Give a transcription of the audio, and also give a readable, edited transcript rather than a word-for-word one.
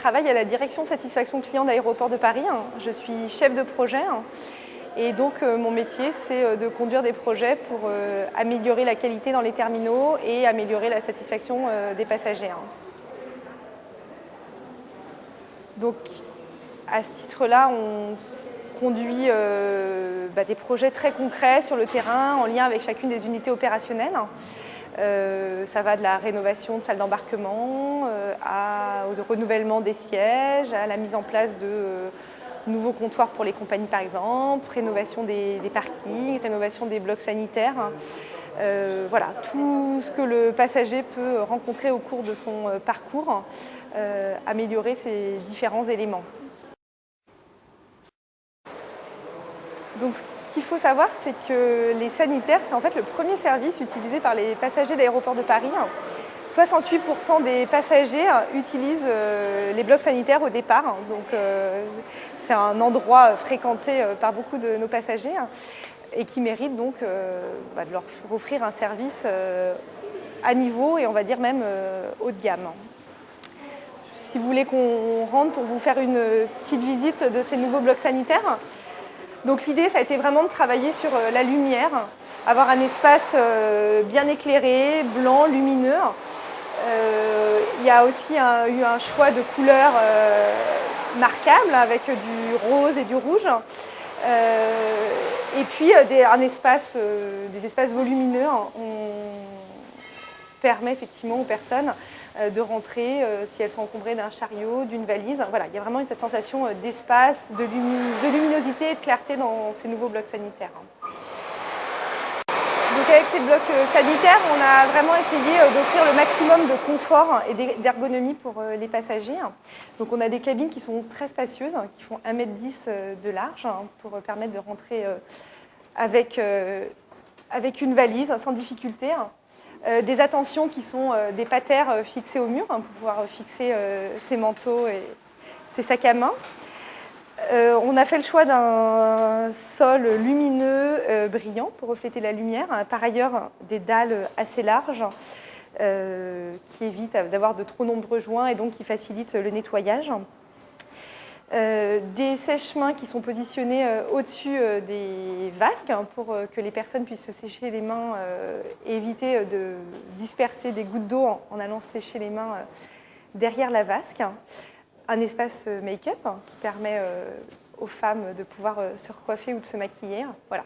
travaille à la direction satisfaction client d'Aéroports de Paris. Je suis chef de projet. Et donc, mon métier, c'est de conduire des projets pour améliorer la qualité dans les terminaux et améliorer la satisfaction des passagers. Donc, à ce titre-là, on conduit des projets très concrets sur le terrain en lien avec chacune des unités opérationnelles. Ça va de la rénovation de salles d'embarquement au renouvellement des sièges, à la mise en place de nouveaux comptoirs pour les compagnies par exemple, rénovation des parkings, rénovation des blocs sanitaires. Voilà, tout ce que le passager peut rencontrer au cours de son parcours, améliorer ces différents éléments. Donc, ce qu'il faut savoir, c'est que les sanitaires, c'est en fait le premier service utilisé par les passagers d'Aéroports de Paris. 68% des passagers utilisent les blocs sanitaires au départ. Donc, c'est un endroit fréquenté par beaucoup de nos passagers et qui mérite donc de leur offrir un service à niveau et on va dire même haut de gamme. Si vous voulez qu'on rentre pour vous faire une petite visite de ces nouveaux blocs sanitaires, donc l'idée, ça a été vraiment de travailler sur la lumière, avoir un espace bien éclairé, blanc, lumineux. Il y a aussi eu un choix de couleurs marquables avec du rose et du rouge. Et puis des espaces volumineux. On permet effectivement aux personnes de rentrer si elles sont encombrées d'un chariot, d'une valise. Voilà, il y a vraiment cette sensation d'espace, de luminosité et de clarté dans ces nouveaux blocs sanitaires. Donc avec ces blocs sanitaires, on a vraiment essayé d'offrir le maximum de confort et d'ergonomie pour les passagers. Donc on a des cabines qui sont très spacieuses, qui font 1,10 m de large pour permettre de rentrer avec une valise sans difficulté. Des attentions qui sont des patères fixées au mur pour pouvoir fixer ses manteaux et ses sacs à main. On a fait le choix d'un sol lumineux, brillant pour refléter la lumière. Par ailleurs, des dalles assez larges qui évitent d'avoir de trop nombreux joints et donc qui facilitent le nettoyage. Des sèche-mains qui sont positionnés au-dessus des vasques pour que les personnes puissent se sécher les mains et éviter de disperser des gouttes d'eau en allant sécher les mains derrière la vasque. Un espace make-up qui permet aux femmes de pouvoir se recoiffer ou de se maquiller. Voilà.